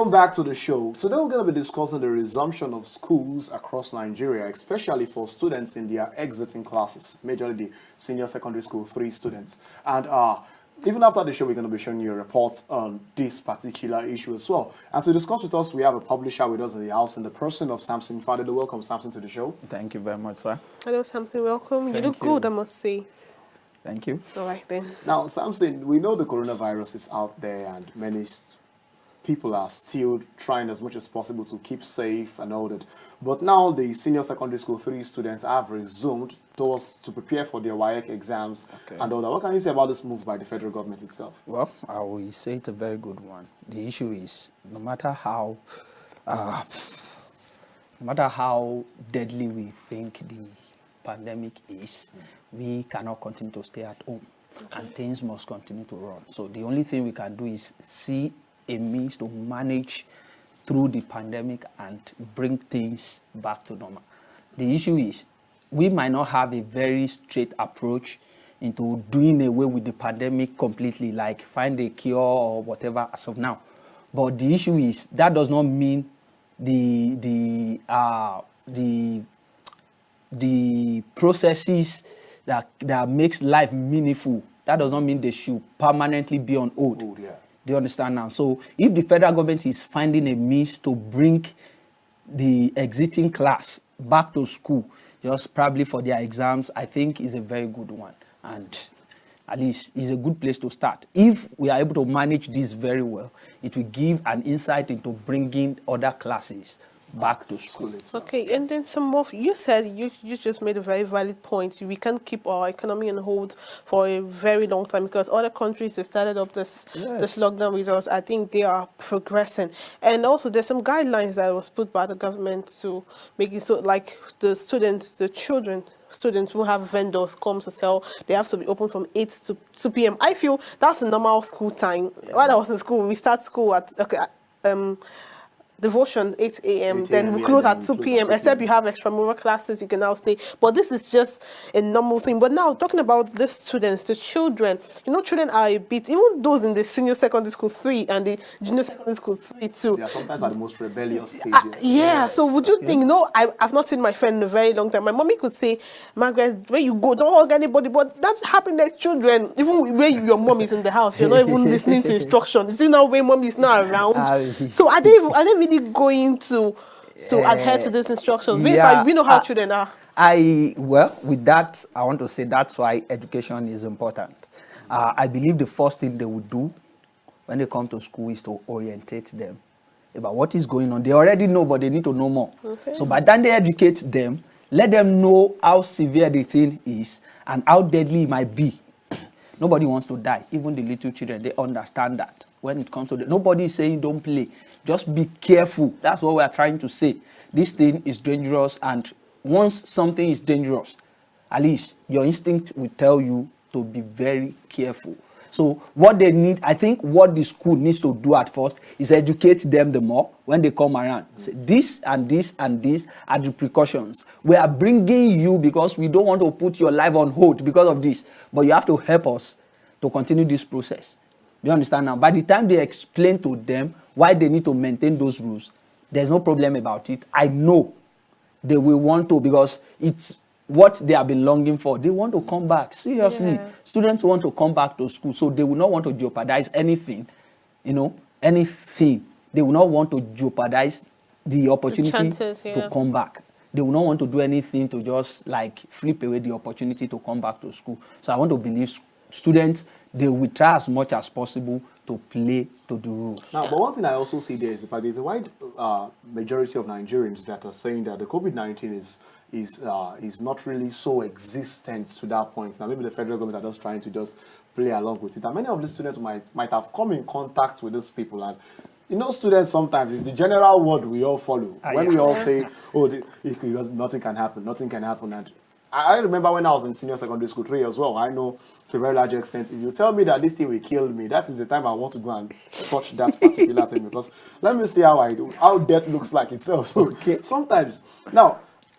welcome back to the show. Today we're going to be discussing the resumption of schools across Nigeria, especially for students in their exiting classes, majorly the senior secondary school 3 students. And even after the show, we're going to be showing you a report on this particular issue as well. And to discuss with us, we have a publisher with us in the house in the person of Samson Fadelo. Welcome, Samson, to the show. Thank you very much, sir. Hello, Samson. Welcome. You look good, I must say. Thank you. All right, then. Now, Samson, we know the coronavirus is out there and many people are still trying as much as possible to keep safe and all that. But now the senior secondary school 3 students have resumed to prepare for their WAEC exams and all that. What can you say about this move by the federal government itself? Well, I will say it's a very good one. The issue is no matter how deadly we think the pandemic is, we cannot continue to stay at home and things must continue to run. So the only thing we can do is see a means to manage through the pandemic and bring things back to normal. The issue is we might not have a very straight approach into doing away with the pandemic completely, like find a cure or whatever as of now. But the issue is that does not mean the processes that makes life meaningful, that does not mean they should permanently be on hold. Do you understand now? So if the federal government is finding a means to bring the exiting class back to school, just probably for their exams, I think is a very good one. And at least is a good place to start. If we are able to manage this very well, it will give an insight into bringing other classes back to school. Okay, and then some more. You said you just made a very valid point. We can't keep our economy on hold for a very long time because other countries that started up this lockdown with us, I think they are progressing. And also, there's some guidelines that was put by the government to make it so, like the students who have vendors come to sell, they have to be open from 8 to 2 p.m. I feel that's a normal school time. When I was in school, we start school at devotion 8 a.m. then we close at 2 p.m. except you have extramural classes, you can now stay. But this is just a normal thing. But now talking about the students, the children, children are a bit, even those in the senior secondary school 3 and the junior secondary school 3 too. They are sometimes at the most rebellious stage. So would you think, I've not seen my friend in a very long time. My mommy could say, Margaret, where you go, don't hug anybody, but that's happening to children. Even where your mom is in the house, you're not even listening to instruction. You see now when mom is not around. So are they really going to adhere to these instructions? We know how children are. With that, I want to say that's why education is important. I believe the first thing they would do when they come to school is to orientate them about what is going on. They already know, but they need to know more. So by the time they educate them, let them know how severe the thing is and how deadly it might be. Nobody wants to die. Even the little children, they understand that. When it comes to nobody is saying don't play. Just be careful. That's what we are trying to say. This thing is dangerous, and once something is dangerous, at least your instinct will tell you to be very careful. So what they need, I think what the school needs to do at first is educate them the more when they come around. Say, this and this and this are the precautions. We are bringing you because we don't want to put your life on hold because of this. But you have to help us to continue this process. Do you understand now? By the time they explain to them why they need to maintain those rules, there's no problem about it. I know they will want to because it's what they have been longing for. They want to come back. Seriously, students want to come back to school, so they will not want to jeopardize anything, anything. They will not want to jeopardize the opportunity to come back. They will not want to do anything to just like flip away the opportunity to come back to school. So I want to believe students, they will try as much as possible to play to the rules. Now, but one thing I also see there is the fact there's a wide majority of Nigerians that are saying that the COVID-19 is not really so existent to that point. Now, maybe the federal government are just trying to just play along with it. And many of the students might have come in contact with these people. And students sometimes, it's the general word we all follow. When we all say, nothing can happen, nothing can happen. And I remember when I was in senior secondary school 3 as well. I know to a very large extent, if you tell me that this thing will kill me, that is the time I want to go and touch that particular thing, because let me see how death looks like itself. So sometimes, now,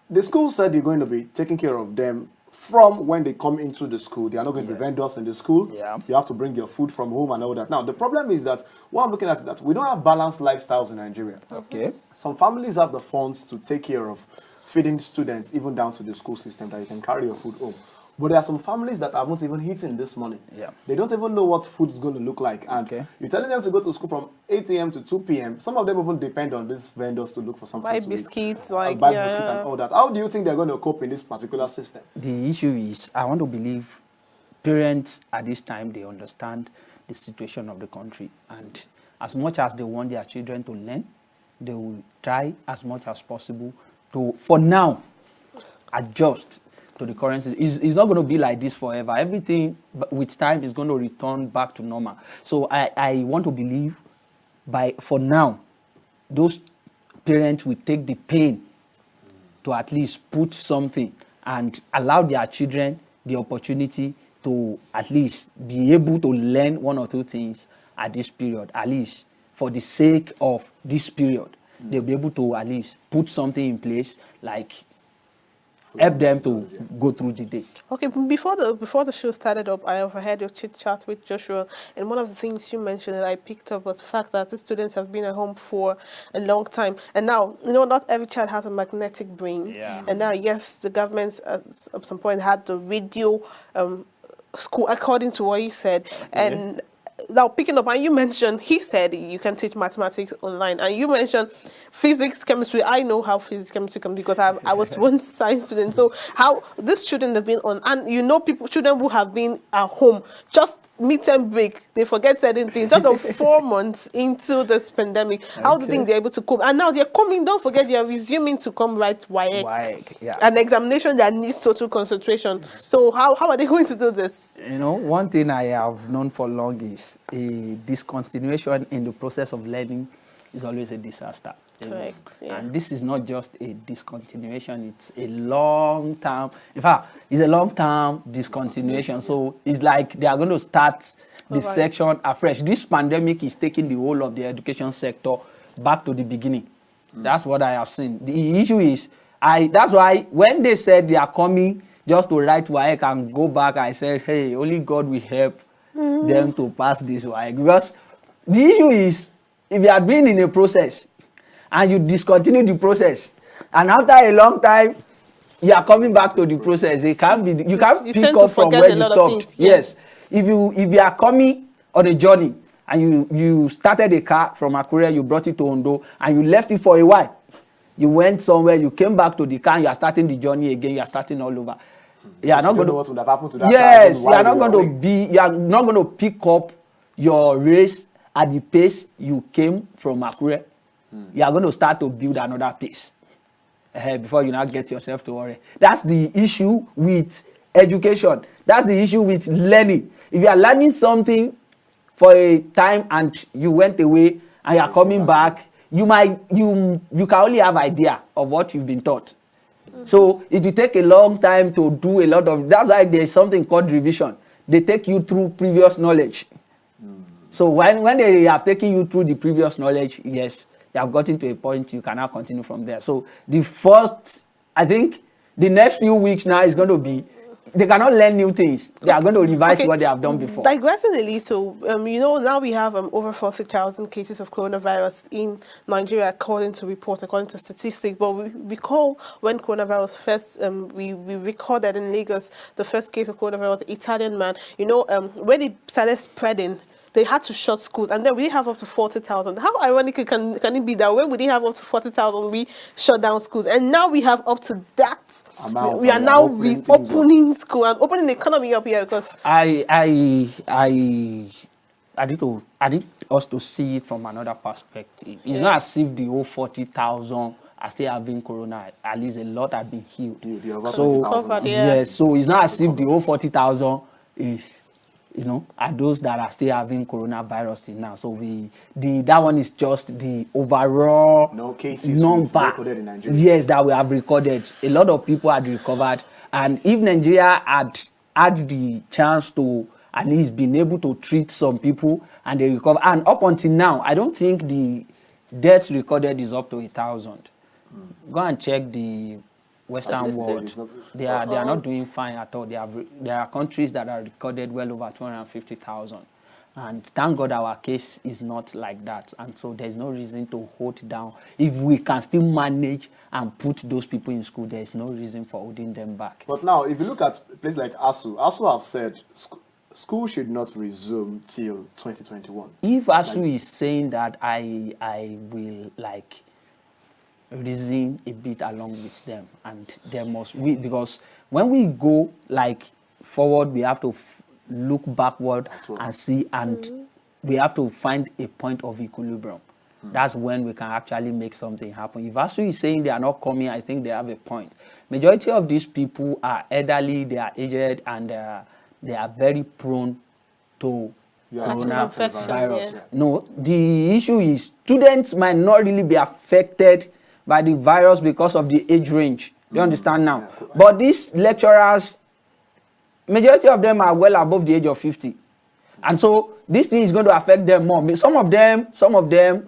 the school said they're going to be taking care of them from when they come into the school. They are not going to be Yeah. vendors in the school. Yeah. You have to bring your food from home and all that. Now, the problem is that what I'm looking at is that we don't have balanced lifestyles in Nigeria. Okay. Some families have the funds to take care of feeding students, even down to the school system, that you can carry your food home. But there are some families that haven't even eaten this morning. Yeah. They don't even know what food is going to look like. And Okay. you're telling them to go to school from 8 a.m. to 2 p.m. Some of them even depend on these vendors to look for something Buy to biscuits, eat. like, Buy yeah. biscuits and all that. How do you think they're going to cope in this particular system? The issue is, I want to believe parents at this time, they understand the situation of the country. And as much as they want their children to learn, they will try as much as possible to, for now, adjust to the currency. It's not going to be like this forever. Everything with time is going to return back to normal. So I want to believe for now, those parents will take the pain to at least put something and allow their children the opportunity to at least be able to learn one or two things at this period, at least for the sake of this period. They'll be able to at least put something in place, like help them to go through the day. Okay, before the show started up, I overheard your chit chat with Joshua, and one of the things you mentioned that I picked up was the fact that the students have been at home for a long time, and now not every child has a magnetic brain. Yeah. And now, yes, the government at some point had the radio school, according to what you said, and. Now, picking up, and you mentioned, he said you can teach mathematics online, and you mentioned physics, chemistry. I know how physics, chemistry can be because I was one science student. So how these children have been on, and children who have been at home, just midterm break, they forget certain things. Just of 4 months into this pandemic, how do you think they're able to cope? And now they're coming, don't forget, they're resuming to come write WAEC, Yeah. an examination that needs total concentration. So how are they going to do this? One thing I have known for long is a discontinuation in the process of learning is always a disaster. Correct, yeah. And this is not just a discontinuation, it's a long-term, in fact, it's a long-term discontinuation. So it's like they are going to start the section afresh. This pandemic is taking the whole of the education sector back to the beginning. That's what I have seen. The issue is, that's why when they said they are coming just to write WAEC and go back, I said, hey, only God will help them to pass this WAEC. Because the issue is, if you have been in a process and you discontinue the process, and after a long time, you are coming back to the process, you can't pick up from where you stopped. Yes. If you are coming on a journey and you started a car from Akure, you brought it to Ondo, and you left it for a while, you went somewhere, you came back to the car, you are starting the journey again, you are starting all over. You are not going to know what would have happened to that. Yes, you are not going to pick up your race at the pace you came from Akure. You are going to start to build another pace before you now get yourself to worry. That's the issue with education. That's the issue with learning. If you are learning something for a time and you went away and you are coming back, you can only have idea of what you've been taught. So it will take a long time to do a lot of. That's why there's something called revision. They take you through previous knowledge. So when they have taken you through the previous knowledge, yes, you have gotten to a point you can now continue from there. So I think the next few weeks now is going to be, they cannot learn new things. They are going to revise what they have done before. Digressing a little, now we have over 40,000 cases of coronavirus in Nigeria, according to statistics. But we recall when coronavirus first, we recorded in Lagos the first case of coronavirus, the Italian man. When it started spreading, they had to shut schools, and then we have up to 40,000. How ironic can it be that when we didn't have up to 40,000, we shut down schools, and now we have up to that amount. We are now reopening school and opening the economy up here because I need us to see it from another perspective. It's not as if the whole 40,000 are still having corona. At least a lot have been healed. Yes, so it's not as if the whole 40,000 is. Are those that are still having coronavirus till now. So that one is just the overall number recorded in Nigeria. Yes, that we have recorded. A lot of people had recovered, and if Nigeria had the chance to at least been able to treat some people and they recover, and up until now, I don't think the deaths recorded is up to 1,000. Go and check the Western world, they are not doing fine at all. There are countries that are recorded well over 250,000. And thank God our case is not like that. And so there's no reason to hold down. If we can still manage and put those people in school, there's no reason for holding them back. But now, if you look at places like ASU have said school should not resume till 2021. If ASU is saying that, I will like reason a bit along with them. And there must be, because when we go like forward, we have to look backward and see, and we have to find a point of equilibrium. That's when we can actually make something happen. If ASU is saying they are not coming, I think they have a point. Majority of these people are elderly, they are aged, and they are very prone to coronavirus. Yeah. No, the issue is students might not really be affected by the virus because of the age range. You understand now? Yeah. But these lecturers, majority of them are well above the age of 50. And so this thing is going to affect them more. Some of them,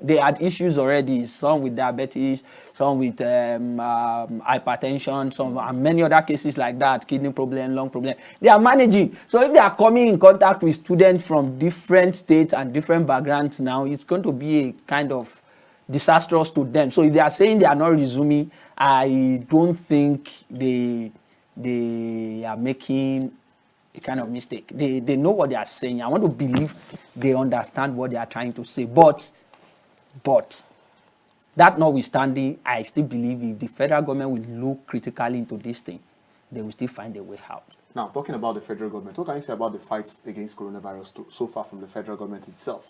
they had issues already. Some with diabetes, some with hypertension, some and many other cases like that, kidney problem, lung problem. They are managing. So if they are coming in contact with students from different states and different backgrounds now, it's going to be a kind of disastrous to them. So if they are saying they are not resuming, I don't think they are making a kind of mistake. They know what they are saying. I want to believe they understand what they are trying to say. But that notwithstanding, I still believe if the federal government will look critically into this thing, they will still find a way out. Now, talking about the federal government, what can you say about the fight against coronavirus so far from the federal government itself?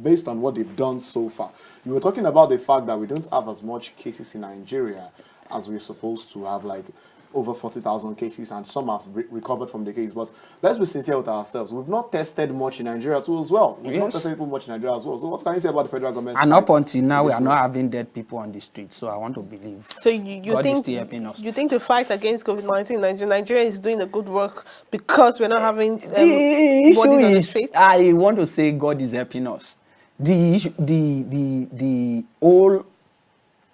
Based on what they've done so far? You were talking about the fact that we don't have as much cases in Nigeria as we're supposed to have, like over 40,000 cases, and some have recovered from the case. But let's be sincere with ourselves. We've not tested much in Nigeria too as well. We've not tested people much in Nigeria as well. So what can you say about the federal government? And up until now, we are not having dead people on the street. So I want to believe. So you God think is still helping us. You think the fight against COVID-19 in Nigeria is doing a good work because we're not having The bodies on the issue is, streets? I want to say God is helping us. The issue, the whole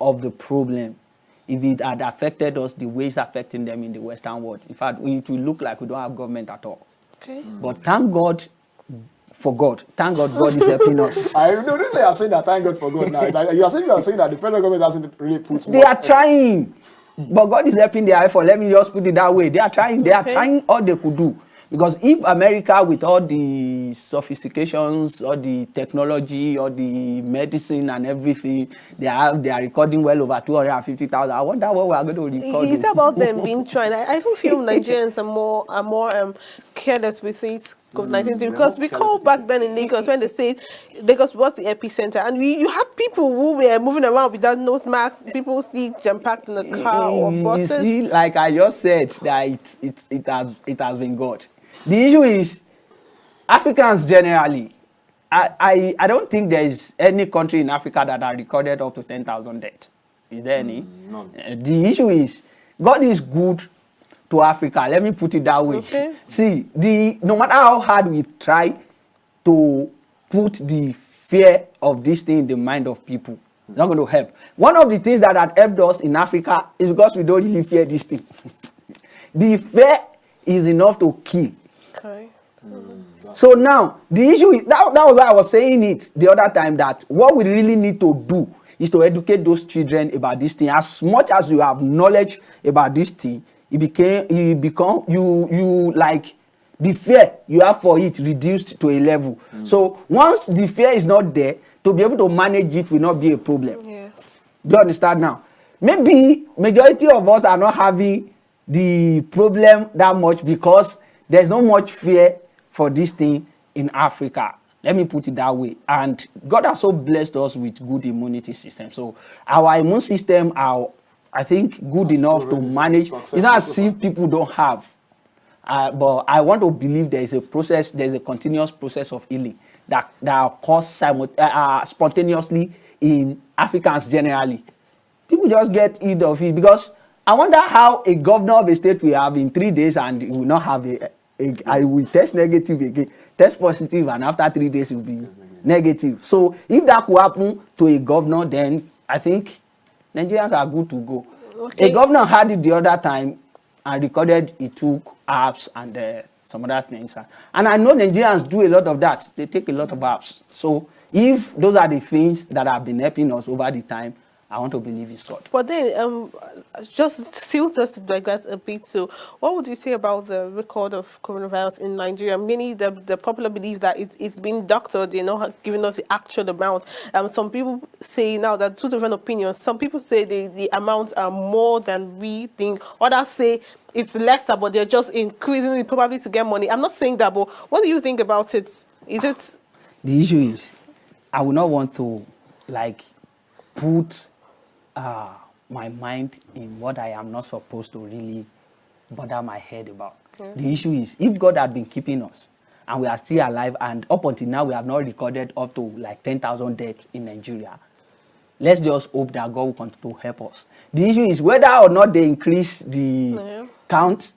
of the problem, if it had affected us the way it's affecting them in the Western world, in fact, it will look like we don't have government at all. Okay. But thank God for God. Thank God God is helping us. I know this is you are saying that thank God for God now. You are saying that the federal government hasn't really put They are trying. But God is helping their effort. Let me just put it that way. They are trying. They are trying all they could do. Because if America, with all the sophistications, all the technology, all the medicine and everything, they are recording well over 250,000. I wonder what we are going to record. It's about them being trying. I even feel Nigerians are more careless with it. COVID-19 because we call back then in Lagos when they said Lagos was the epicenter, and you had people who were moving around without nose masks. People see jam-packed in the car or buses. You see, like I just said, that it has been God. The issue is Africans generally. I don't think there is any country in Africa that are recorded up to 10,000 deaths. Is there any? None. The issue is God is good to Africa. Let me put it that way. Okay. See, no matter how hard we try to put the fear of this thing in the mind of people, it's not going to help. One of the things that had helped us in Africa is because we don't really fear this thing. The fear is enough to kill. Okay. So now, the issue is, that was why I was saying it the other time, that what we really need to do is to educate those children about this thing. As much as you have knowledge about this thing, you like the fear you have for it reduced to a level. So once the fear is not there, to be able to manage it will not be a problem. Yeah. Do you understand now? Maybe majority of us are not having the problem that much because there's not much fear for this thing in Africa. Let me put it that way. And God has so blessed us with good immunity system. So our immune system are, I think, good enough to manage. It's not as if people don't have. But I want to believe there is a process, there's a continuous process of healing that occurs spontaneously in Africans generally. People just get rid of it because I wonder how a governor of a state will have in 3 days and he will not have I will test negative again, test positive, and after 3 days it will be negative. So if that could happen to a governor, then I think Nigerians are good to go. Okay. A governor had it the other time and recorded he took apps and some other things. And I know Nigerians do a lot of that. They take a lot of apps. So if those are the things that have been helping us over the time, I want to believe it's God. But then, just still just to digress a bit, so what would you say about the record of coronavirus in Nigeria? Many, the popular belief that it's been doctored, they're not giving us the actual amount. Some people say now that two different opinions. Some people say the amounts are more than we think. Others say it's lesser, but they're just increasing it probably to get money. I'm not saying that, but what do you think about it? Is it... The issue is, I would not want to, like, put my mind in what I am not supposed to really bother my head about. The issue is, if God had been keeping us and we are still alive, and up until now we have not recorded up to like 10,000 deaths in Nigeria, let's just hope that God will continue to help us. The issue is whether or not they increase the count.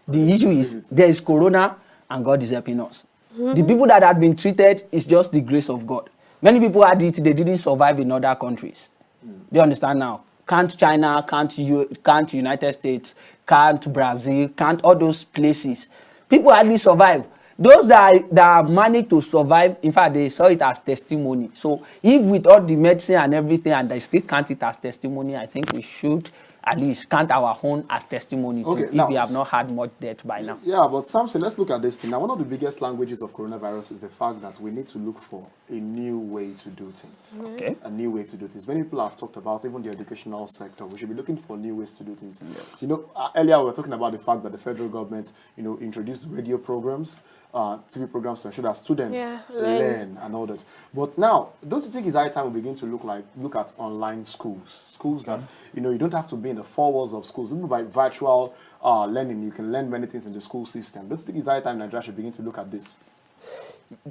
The issue is there is corona and God is helping us. The people that have been treated is just the grace of God. Many people had it, they didn't survive in other countries. Do you understand now? Can't China, can't United States, can't Brazil, can't all those places. People hardly survive. Those that managed to survive, in fact, they saw it as testimony. So if with all the medicine and everything, and they still count it as testimony, I think we should at least count our own as testimony too, if we have not had much death by now. Yeah, but Samson, let's look at this thing. Now, one of the biggest languages of coronavirus is the fact that we need to look for a new way to do things. Okay. A new way to do things. Many people have talked about even the educational sector. We should be looking for new ways to do things. Yes. You know, earlier we were talking about the fact that the federal government, you know, introduced radio programs, TV programs to ensure that students learn and all that. But now, don't you think it's high time we begin to look at online schools that, you know, you don't have to be in the four walls of schools. Even by virtual learning, you can learn many things in the school system. Don't you think it's high time Nigeria should begin to look at this?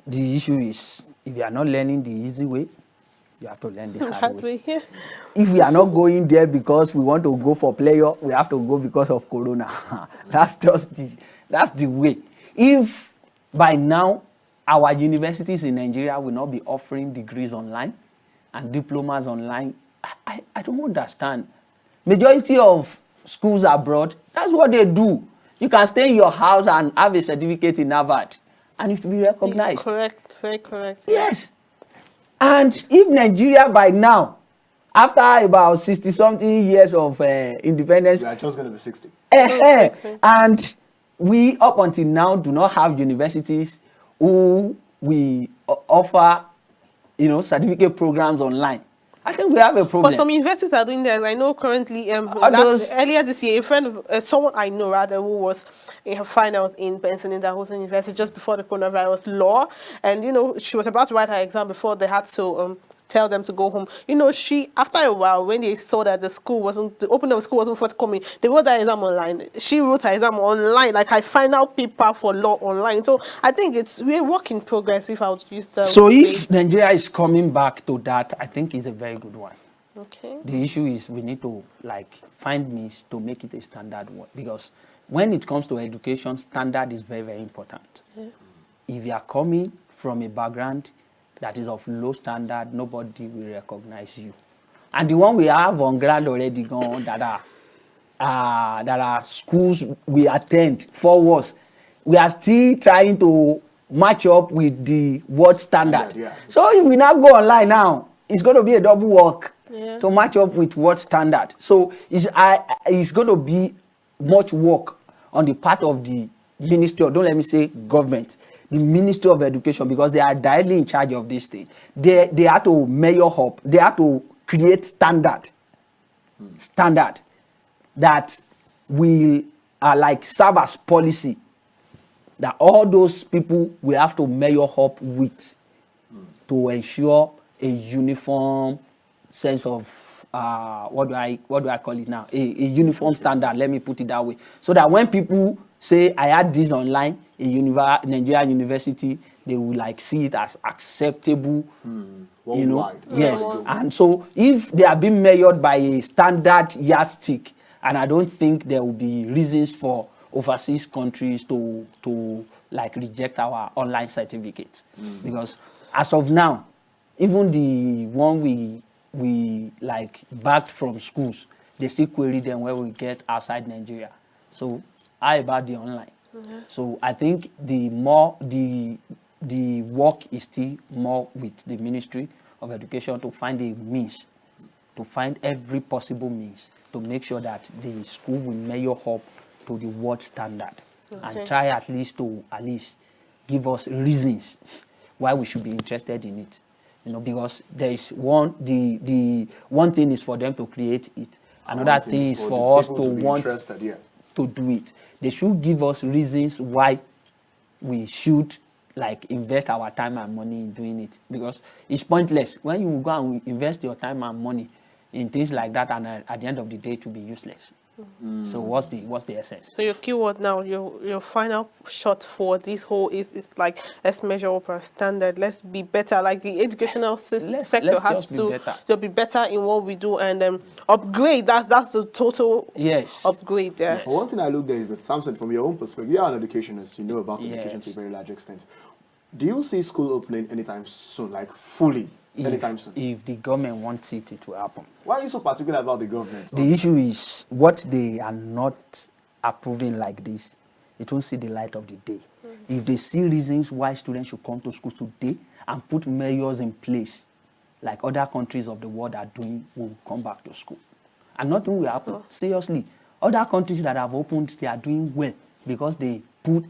The issue is, if you are not learning the easy way, you have to learn the hard way. If we are not going there because we want to go for player, we have to go because of corona. That's the way. If by now our universities in Nigeria will not be offering degrees online and diplomas online, I don't understand. Majority of schools abroad, that's what they do. You can stay in your house and have a certificate in Harvard and it will be recognized. Correct, very correct. Yes. And if Nigeria by now, after about 60-something years of independence, we are just going to be 60. And we, up until now, do not have universities who we offer, you know, certificate programs online. I think we have a problem. But some universities are doing that. I know currently, earlier this year, a friend of someone I know rather who was in her finals in Pennsylvania University just before the coronavirus law, and you know she was about to write her exam before they had to tell them to go home. You know, she after a while when they saw that the opening of the school wasn't forthcoming, they wrote her exam online. She wrote her exam online, like her final paper for law online. So I think we're a work in progress, if I would use that. So if Nigeria is coming back to that, I think it's a very good one. Okay. The issue is we need to find means to make it a standard one, because when it comes to education, standard is very, very important. Yeah. If you are coming from a background that is of low standard, nobody will recognize you. And the one we have on ground already gone that are schools we attend forwards, we are still trying to match up with the world standard. Yeah. So if we now go online now, it's going to be a double work to match up with world standard. So it's going to be much work on the part of the ministry, or don't let me say government, the Ministry of Education, because they are directly in charge of this thing. They have to measure up. They have to create standard that will serve as policy that all those people will have to measure up with to ensure a uniform sense of what do I call it now? A uniform standard. Let me put it that way, so that when people say I had this online, Nigerian university, they will see it as acceptable, you know. Yes, and so if they are being measured by a standard yardstick, and I don't think there will be reasons for overseas countries to reject our online certificate, because as of now, even the one we backed from schools, they still query them when we get outside Nigeria. So how about the online? So I think the work is still more with the Ministry of Education to find a means, to find every possible means to make sure that the school will measure up to the world standard and try at least to give us reasons why we should be interested in it. You know, because there is the one thing is for them to create it. Another thing is for us to want to do it. They should give us reasons why we should like invest our time and money in doing it, because it's pointless when you go and invest your time and money in things like that, and at the end of the day it will be useless. So what's the essence? So your keyword now, your final shot for this whole is like, let's measure up our standard, let's be better. Like the educational sector has to be better in what we do and upgrade. That's the total upgrade there. Yes. One thing I looked at is that, Samson, from your own perspective, you are an educationist, you know about education to a very large extent. Do you see school opening anytime soon, like fully? Anytime soon? If the government wants it, it will happen. Why are you so particular about the government? The issue is what they are not approving like this, it won't see the light of the day. If they see reasons why students should come to school today and put measures in place, like other countries of the world are doing, will come back to school. And nothing will happen. Seriously. Other countries that have opened, they are doing well because they put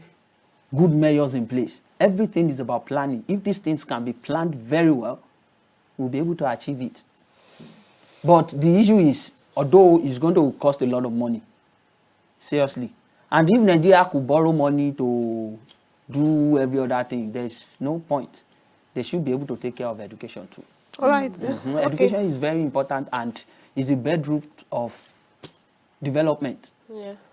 good measures in place. Everything is about planning. If these things can be planned very well, we'll be able to achieve it. But the issue is, although it's going to cost a lot of money, seriously, and if Nigeria could borrow money to do every other thing, there's no point. They should be able to take care of education too. All right. Education is very important and is the bedrock of development.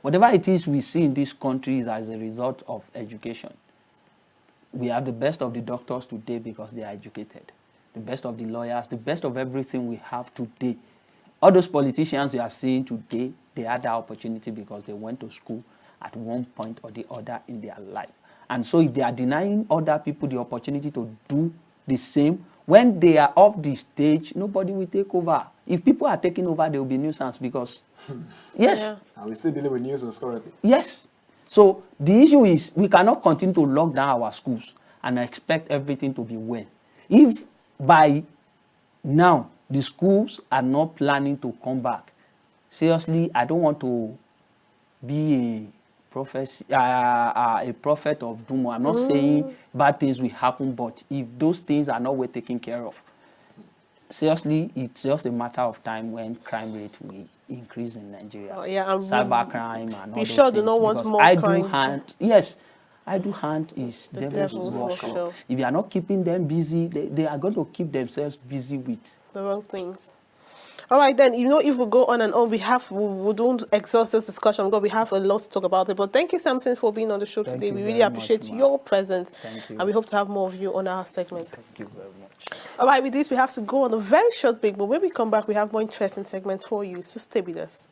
Whatever it is we see in this country is as a result of education. We have the best of the doctors today because they are educated. The best of the lawyers, the best of everything we have today. All those politicians you are seeing today, they had that opportunity because they went to school at one point or the other in their life. And so if they are denying other people the opportunity to do the same, when they are off the stage, nobody will take over. If people are taking over, there will be nuisance because, yes. And we're still dealing with nuisance currently. Yes. So the issue is we cannot continue to lock down our schools and expect everything to be well. If by now the schools are not planning to come back, seriously, I don't want to be a prophet of doom. I'm not saying bad things will happen, but if those things are not well taken care of, seriously, it's just a matter of time when crime rate will increase in Nigeria. Cybercrime and all those sure things. Do not want more crime. Yes, idle hand is the devil's workshop. If you are not keeping them busy, they are going to keep themselves busy with the wrong things. All right, then, you know, if we go on and on, we don't exhaust this discussion because we have a lot to talk about it. But thank you, Samson, for being on the show today. We really appreciate your presence. Thank you. And we hope to have more of you on our segment. Thank you very much. All right, with this, we have to go on a very short break. But when we come back, we have more interesting segments for you. So stay with us.